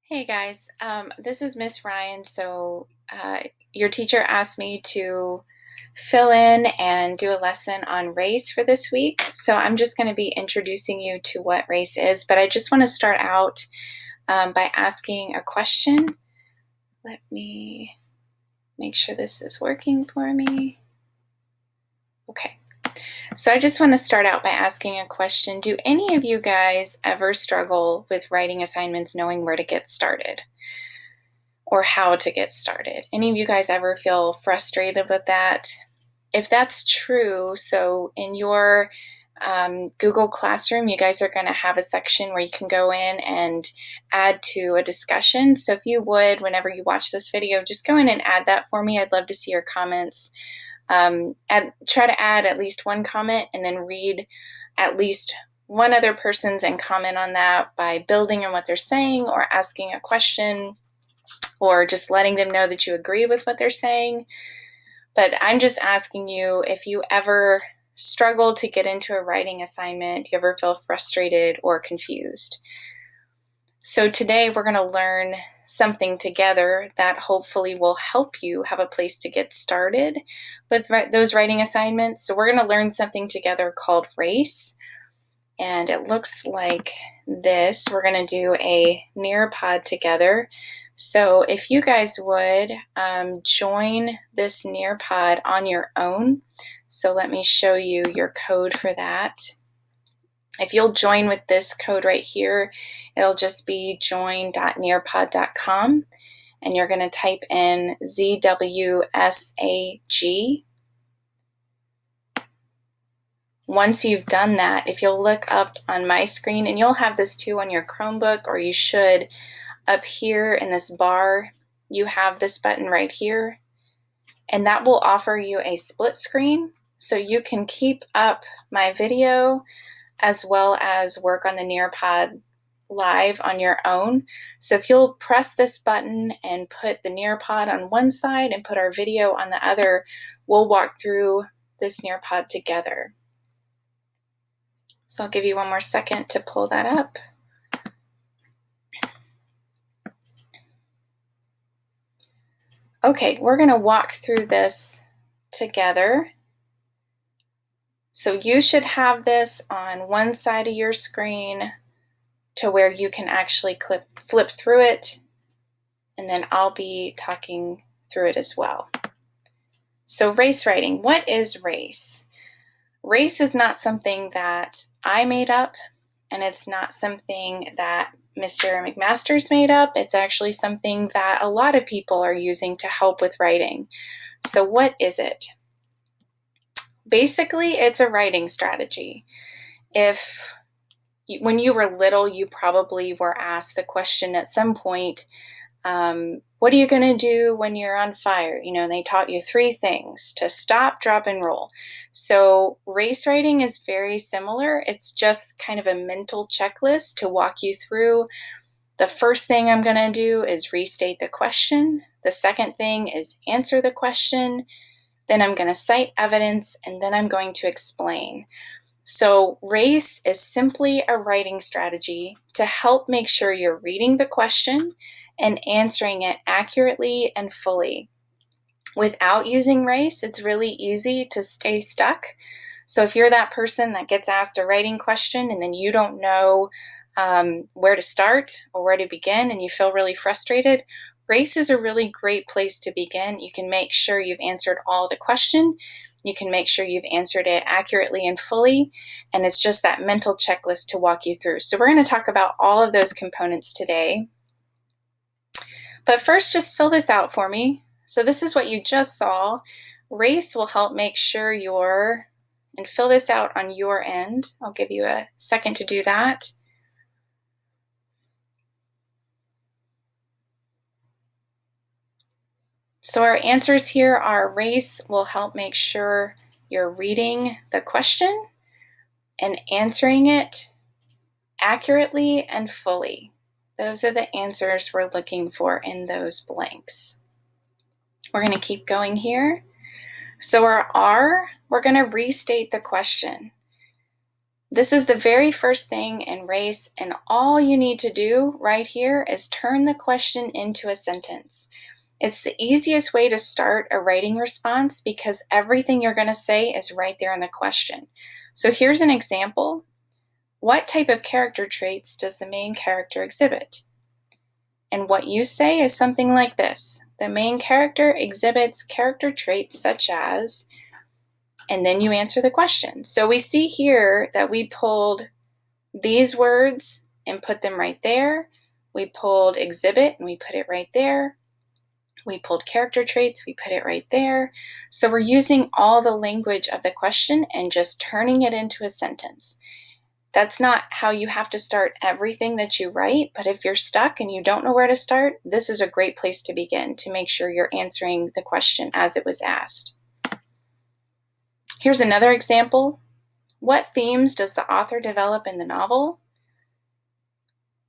Hey guys, this is Miss Ryan. Your teacher asked me to fill in and do a lesson on race for this week. So I'm just going to be introducing you to what race is, but I just want to start out by asking a question. Let me make sure this is working for me. Okay. So I just want to start out by asking a question. Do any of you guys ever struggle with writing assignments knowing where to get started or how to get started? Any of you guys ever feel frustrated with that? If that's true, so in your Google Classroom, you guys are going to have a section where you can go in and add to a discussion. So if you would, whenever you watch this video, just go in and add that for me. I'd love to see your comments. Try to add at least one comment and then read at least one other person's and comment on that by building on what they're saying or asking a question or just letting them know that you agree with what they're saying. But I'm just asking you, if you ever struggle to get into a writing assignment, do you ever feel frustrated or confused? So today we're going to learn something together that hopefully will help you have a place to get started with those writing assignments. So we're going to learn something together called race. And it looks like this. We're going to do a Nearpod together. So if you guys would join this Nearpod on your own. So let me show you your code for that. If you'll join with this code right here, it'll just be join.nearpod.com, and you're going to type in ZWSAG. Once you've done that, if you'll look up on my screen, and you'll have this too on your Chromebook, or you should, up here in this bar, you have this button right here, and that will offer you a split screen, so you can keep up my video as well as work on the Nearpod live on your own. So if you'll press this button and put the Nearpod on one side and put our video on the other, we'll walk through this Nearpod together. So I'll give you one more second to pull that up. Okay, we're going to walk through this together. So you should have this on one side of your screen to where you can actually flip through it, and then I'll be talking through it as well. So race writing, what is race? Race is not something that I made up, and it's not something that Mr. McMaster's made up. It's actually something that a lot of people are using to help with writing. So what is it? Basically, it's a writing strategy. When you were little, you probably were asked the question at some point, what are you going to do when you're on fire? You know, they taught you 3 things: to stop, drop, and roll. So race writing is very similar. It's just kind of a mental checklist to walk you through. The first thing I'm going to do is restate the question. The second thing is answer the question. Then I'm going to cite evidence, and then I'm going to explain. So race is simply a writing strategy to help make sure you're reading the question and answering it accurately and fully. Without using race, it's really easy to stay stuck. So if you're that person that gets asked a writing question and then you don't know where to start or where to begin and you feel really frustrated, race is a really great place to begin. You can make sure you've answered all the question. You can make sure you've answered it accurately and fully, and it's just that mental checklist to walk you through. So we're going to talk about all of those components today. But first, just fill this out for me. So this is what you just saw. Race will help make sure and fill this out on your end. I'll give you a second to do that. So our answers here are: race will help make sure you're reading the question and answering it accurately and fully. Those are the answers we're looking for in those blanks. We're going to keep going here. So our R, we're going to restate the question. This is the very first thing in RACE, and all you need to do right here is turn the question into a sentence. It's the easiest way to start a writing response because everything you're going to say is right there in the question. So here's an example. What type of character traits does the main character exhibit? And what you say is something like this. The main character exhibits character traits such as, and then you answer the question. So we see here that we pulled these words and put them right there. We pulled exhibit and we put it right there. We pulled character traits, we put it right there. So we're using all the language of the question and just turning it into a sentence. That's not how you have to start everything that you write, but if you're stuck and you don't know where to start, this is a great place to begin to make sure you're answering the question as it was asked. Here's another example. What themes does the author develop in the novel?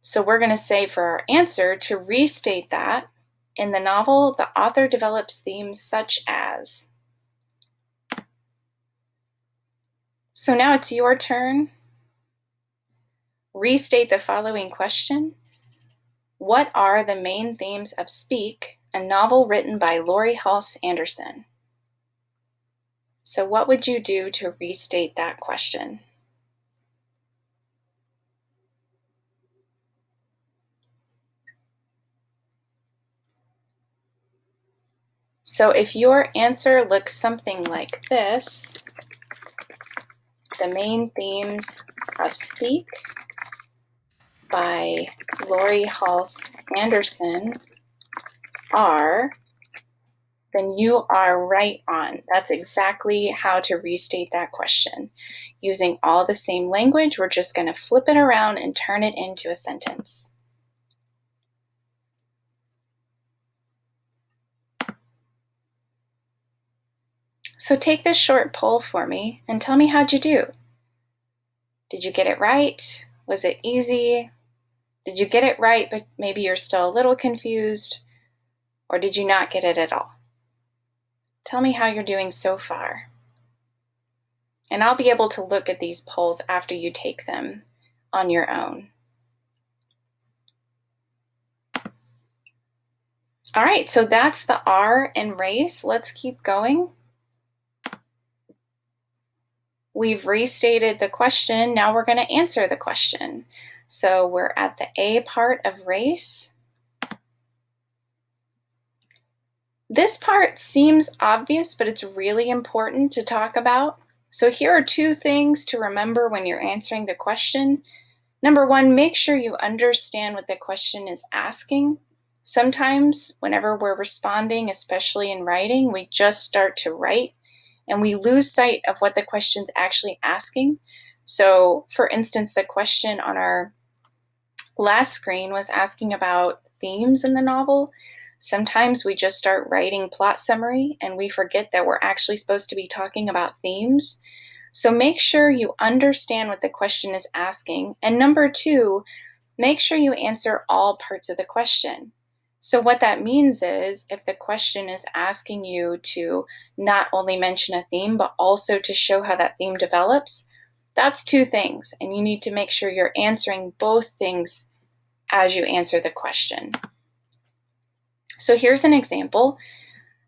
So we're going to say for our answer to restate that. In the novel, the author develops themes such as. So now it's your turn. Restate the following question. What are the main themes of Speak, a novel written by Laurie Halse Anderson? So what would you do to restate that question? So if your answer looks something like this, the main themes of Speak by Laurie Halse Anderson are, then you are right on. That's exactly how to restate that question. Using all the same language, we're just going to flip it around and turn it into a sentence. So take this short poll for me and tell me how'd you do. Did you get it right? Was it easy? Did you get it right, but maybe you're still a little confused? Or did you not get it at all? Tell me how you're doing so far. And I'll be able to look at these polls after you take them on your own. All right, so that's the R in RACE. Let's keep going. We've restated the question. Now we're going to answer the question. So we're at the A part of RACE. This part seems obvious, but it's really important to talk about. So here are two things to remember when you're answering the question. Number one, make sure you understand what the question is asking. Sometimes whenever we're responding, especially in writing, we just start to write and we lose sight of what the question's actually asking. So for instance, the question on our last screen was asking about themes in the novel. Sometimes we just start writing plot summary and we forget that we're actually supposed to be talking about themes. So make sure you understand what the question is asking. And number two, make sure you answer all parts of the question. So what that means is if the question is asking you to not only mention a theme, but also to show how that theme develops, that's two things. And you need to make sure you're answering both things as you answer the question. So here's an example.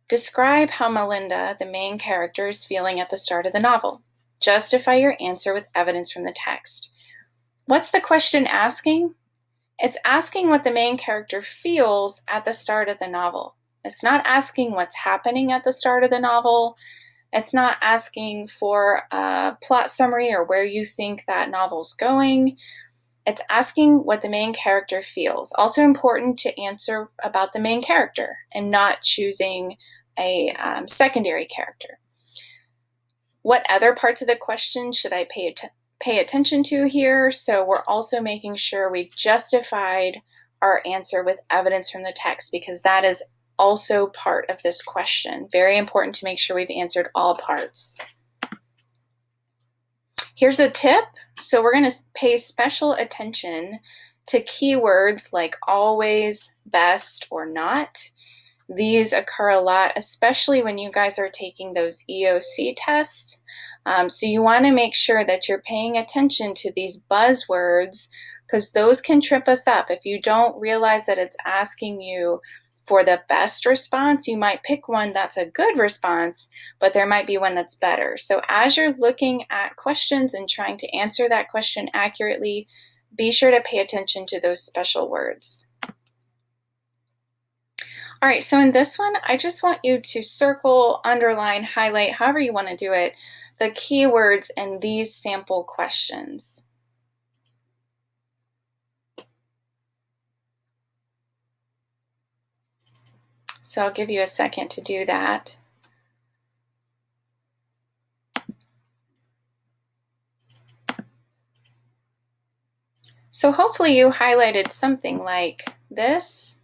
Describe how Melinda, the main character, is feeling at the start of the novel. Justify your answer with evidence from the text. What's the question asking? It's asking what the main character feels at the start of the novel. It's not asking what's happening at the start of the novel. It's not asking for a plot summary or where you think that novel's going. It's asking what the main character feels. Also important to answer about the main character and not choosing a secondary character. What other parts of the question should I pay attention to here? So we're also making sure we've justified our answer with evidence from the text because that is also part of this question. Very important to make sure we've answered all parts. Here's a tip. So we're going to pay special attention to keywords like always, best, or not. These occur a lot, especially when you guys are taking those EOC tests. So you want to make sure that you're paying attention to these buzzwords, because those can trip us up. If you don't realize that it's asking you for the best response, you might pick one that's a good response, but there might be one that's better. So as you're looking at questions and trying to answer that question accurately, be sure to pay attention to those special words. All right, so in this one, I just want you to circle, underline, highlight, however you want to do it, the keywords in these sample questions. So I'll give you a second to do that. So hopefully you highlighted something like this,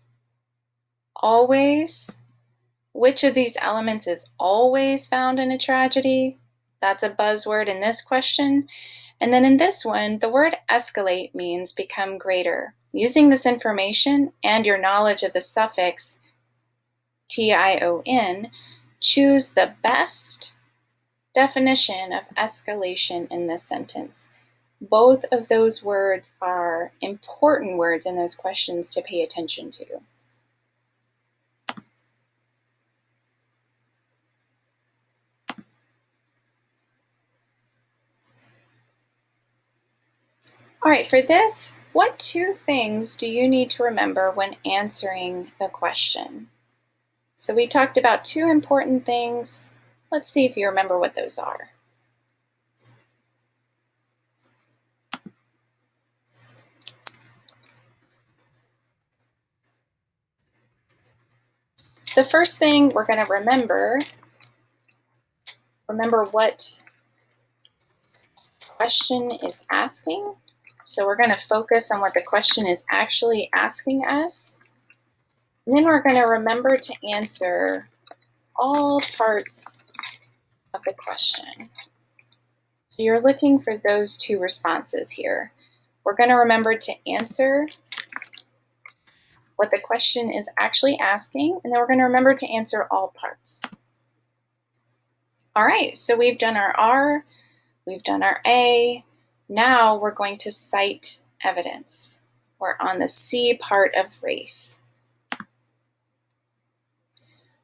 always. Which of these elements is always found in a tragedy? That's a buzzword in this question. And then in this one, the word escalate means become greater. Using this information and your knowledge of the suffix tion, choose the best definition of escalation in this sentence. Both of those words are important words in those questions to pay attention to. All right, for this, what two things do you need to remember when answering the question? So we talked about two important things. Let's see if you remember what those are. The first thing we're going to remember what question is asking. So we're going to focus on what the question is actually asking us. And then we're going to remember to answer all parts of the question. So you're looking for those two responses here. We're going to remember to answer what the question is actually asking, and then we're going to remember to answer all parts. All right, so we've done our R, we've done our A. Now we're going to cite evidence. We're on the C part of race.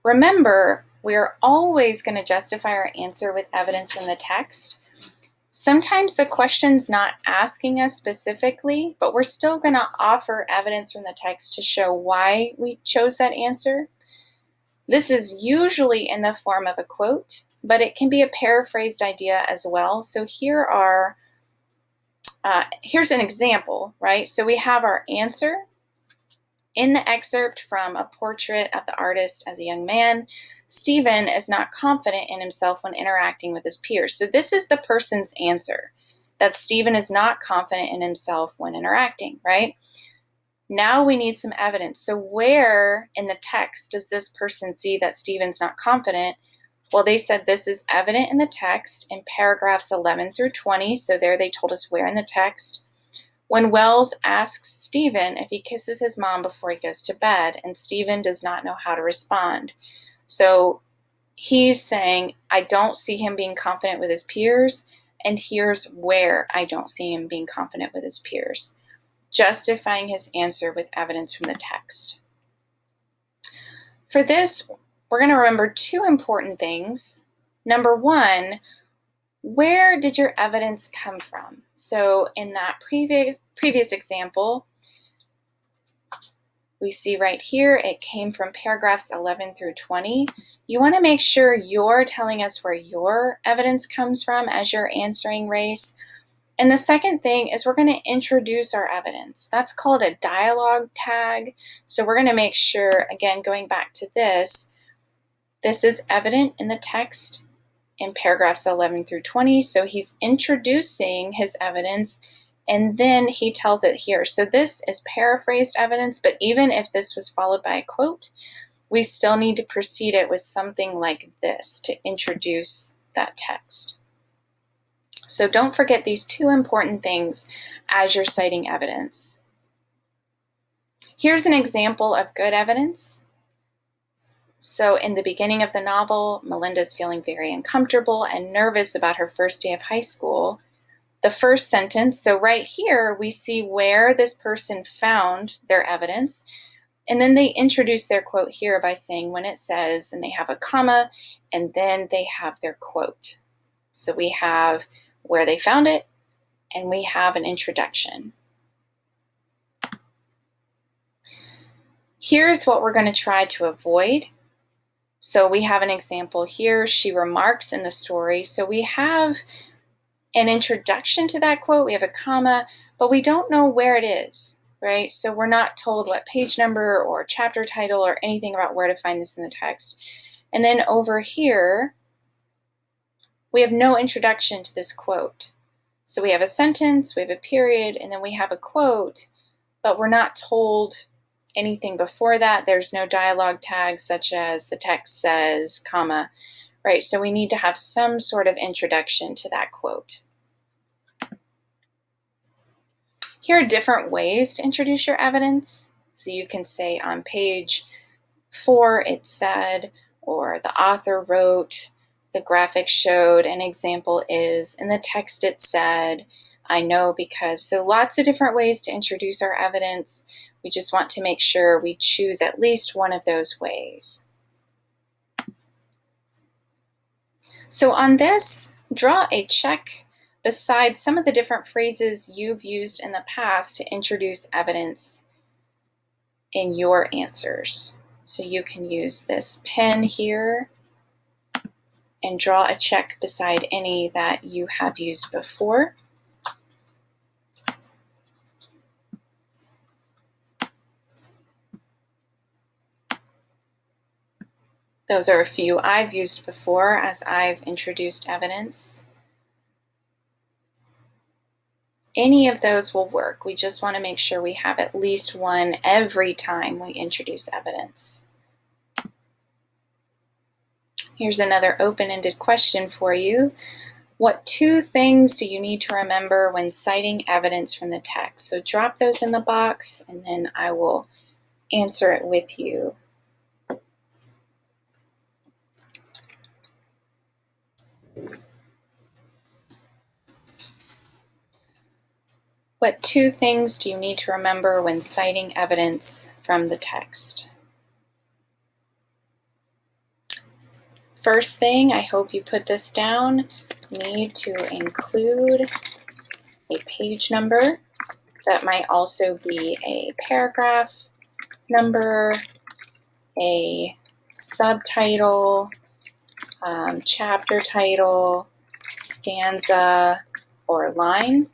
Remember, we're always going to justify our answer with evidence from the text. Sometimes the question's not asking us specifically, but we're still going to offer evidence from the text to show why we chose that answer. This is usually in the form of a quote, but it can be a paraphrased idea as well. So here's an example, right? So we have our answer. In the excerpt from A Portrait of the Artist as a Young Man, Stephen is not confident in himself when interacting with his peers. So this is the person's answer, that Stephen is not confident in himself when interacting, right? Now we need some evidence. So where in the text does this person see that Stephen's not confident? Well, they said this is evident in the text in paragraphs 11 through 20. So there they told us where in the text. When Wells asks Stephen if he kisses his mom before he goes to bed, and Stephen does not know how to respond. So he's saying, I don't see him being confident with his peers, and here's where I don't see him being confident with his peers, justifying his answer with evidence from the text. For this, we're going to remember two important things. Number one, where did your evidence come from? So in that previous example, we see right here, it came from paragraphs 11 through 20. You want to make sure you're telling us where your evidence comes from as you're answering race. And the second thing is we're going to introduce our evidence. That's called a dialogue tag. So we're going to make sure, again, going back to this is evident in the text in paragraphs 11 through 20. So he's introducing his evidence and then he tells it here. So this is paraphrased evidence, but even if this was followed by a quote, we still need to precede it with something like this to introduce that text. So don't forget these two important things as you're citing evidence. Here's an example of good evidence. So in the beginning of the novel, Melinda's feeling very uncomfortable and nervous about her first day of high school. The first sentence, so right here, we see where this person found their evidence. And then they introduce their quote here by saying when it says, and they have a comma, and then they have their quote. So we have where they found it, and we have an introduction. Here's what we're going to try to avoid. So we have an example here. She remarks in the story. So we have an introduction to that quote. We have a comma, but we don't know where it is, right? So we're not told what page number or chapter title or anything about where to find this in the text. And then over here, we have no introduction to this quote. So we have a sentence, we have a period, and then we have a quote, but we're not told anything before that. There's no dialogue tags such as the text says, comma, right? So we need to have some sort of introduction to that quote. Here are different ways to introduce your evidence. So you can say on page 4 it said, or the author wrote, the graphic showed, an example is, in the text it said, I know because. So lots of different ways to introduce our evidence. We just want to make sure we choose at least one of those ways. So on this, draw a check beside some of the different phrases you've used in the past to introduce evidence in your answers. So you can use this pen here and draw a check beside any that you have used before. Those are a few I've used before as I've introduced evidence. Any of those will work. We just want to make sure we have at least one every time we introduce evidence. Here's another open-ended question for you. What 2 things do you need to remember when citing evidence from the text? So drop those in the box and then I will answer it with you. What 2 things do you need to remember when citing evidence from the text? First thing, I hope you put this down, need to include a page number. That might also be a paragraph number, a subtitle, chapter title, stanza, or line,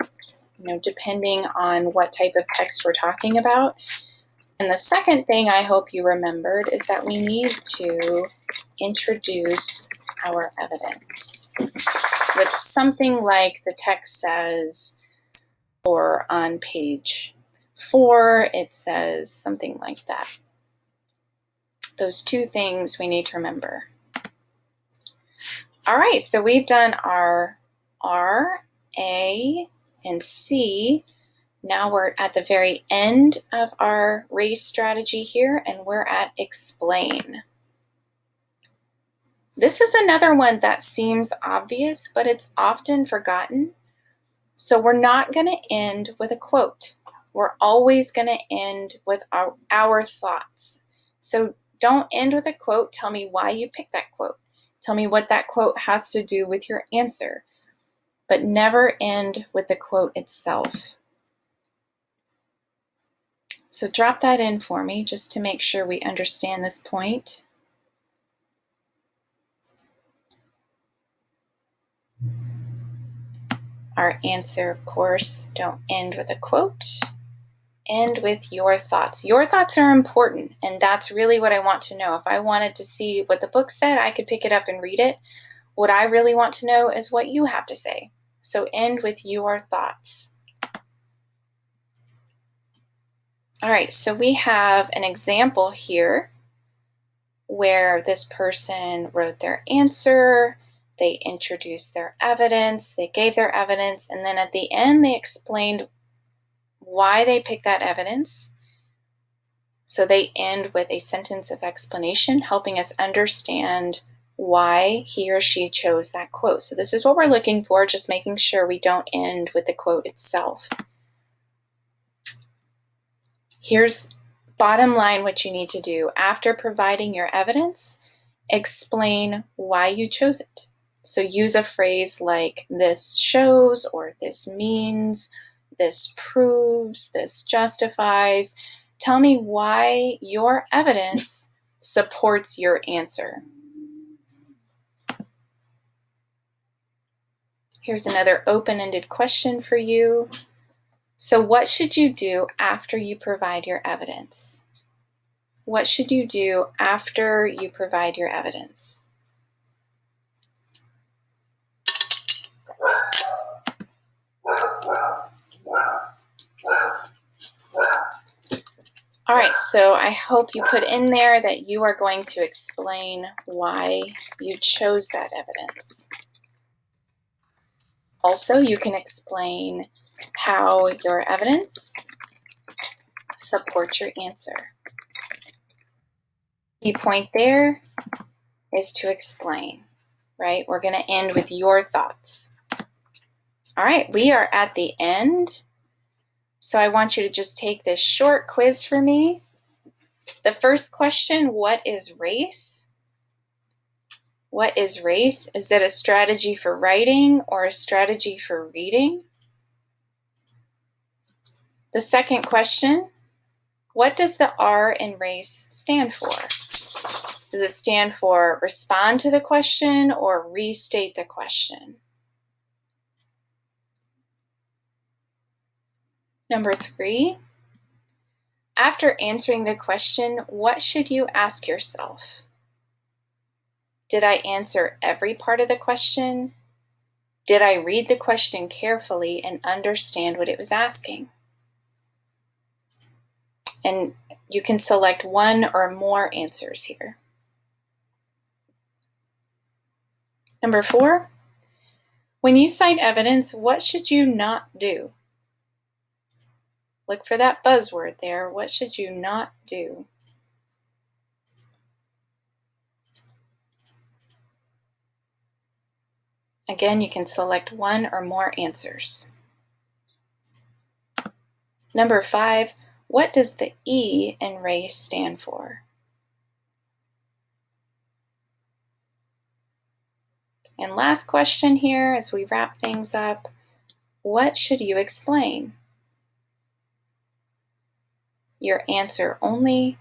depending on what type of text we're talking about. And the second thing I hope you remembered is that we need to introduce our evidence with something like the text says, or on page 4, it says something like that. Those 2 things we need to remember. All right, so we've done our R, A, and C. Now we're at the very end of our race strategy here, and we're at explain. This is another one that seems obvious, but it's often forgotten. So we're not going to end with a quote. We're always going to end with our thoughts. So don't end with a quote. Tell me why you picked that quote. Tell me what that quote has to do with your answer. But never end with the quote itself. So drop that in for me just to make sure we understand this point. Our answer, of course, don't end with a quote. End with your thoughts. Your thoughts are important, and that's really what I want to know. If I wanted to see what the book said, I could pick it up and read it. What I really want to know is what you have to say. So end with your thoughts. All right, so we have an example here where this person wrote their answer, they introduced their evidence, they gave their evidence, and then at the end they explained why they picked that evidence. So they end with a sentence of explanation, helping us understand why he or she chose that quote. So this is what we're looking for, just making sure we don't end with the quote itself. Here's bottom line what you need to do. After providing your evidence, explain why you chose it. So use a phrase like this shows, or this means, this proves, this justifies. Tell me why your evidence supports your answer. Here's another open-ended question for you. So what should you do after you provide your evidence? What should you do after you provide your evidence? All right, so I hope you put in there that you are going to explain why you chose that evidence. Also, you can explain how your evidence supports your answer. Key point there is to explain, right? We're going to end with your thoughts. All right, we are at the end. So I want you to just take this short quiz for me. The first question, what is race? What is race? Is it a strategy for writing or a strategy for reading? The second question, what does the R in race stand for? Does it stand for respond to the question or restate the question? Number 3, after answering the question, what should you ask yourself? Did I answer every part of the question? Did I read the question carefully and understand what it was asking? And you can select one or more answers here. Number 4, when you cite evidence, what should you not do? Look for that buzzword there. What should you not do? Again, you can select one or more answers. Number 5, what does the E in race stand for? And last question here as we wrap things up, what should you explain? Your answer only,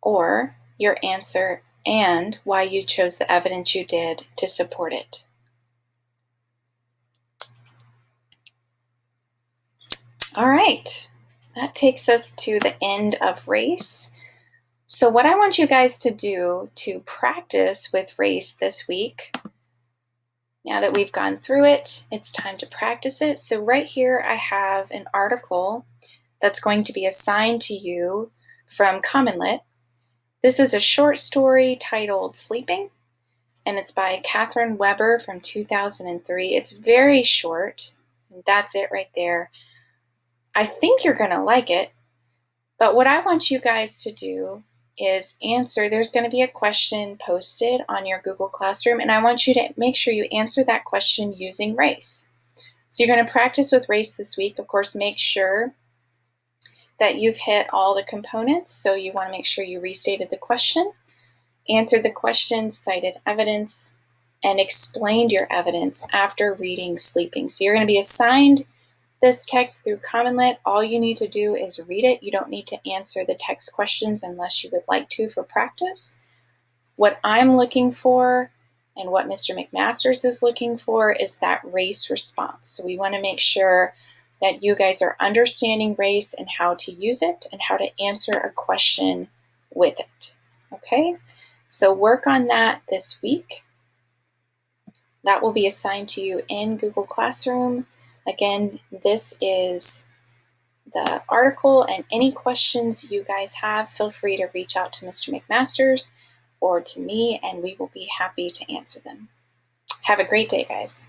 or your answer and why you chose the evidence you did to support it. All right, that takes us to the end of race. So what I want you guys to do to practice with race this week, now that we've gone through it, it's time to practice it. So right here I have an article that's going to be assigned to you from Common Lit. This is a short story titled Sleeping, and it's by Catherine Weber from 2003. It's very short, and that's it right there. I think you're going to like it, but what I want you guys to do is answer. There's going to be a question posted on your Google Classroom, and I want you to make sure you answer that question using race. So you're going to practice with race this week. Of course, make sure that you've hit all the components. So you want to make sure you restated the question, answered the question, cited evidence, and explained your evidence after reading Sleeping. So you're going to be assigned this text through Common Lit. All you need to do is read it. You don't need to answer the text questions unless you would like to for practice. What I'm looking for and what Mr. McMasters is looking for is that race response. So we want to make sure that you guys are understanding race and how to use it and how to answer a question with it. Okay, so work on that this week. That will be assigned to you in Google Classroom. Again, this is the article, and any questions you guys have, feel free to reach out to Mr. McMasters or to me, and we will be happy to answer them. Have a great day, guys.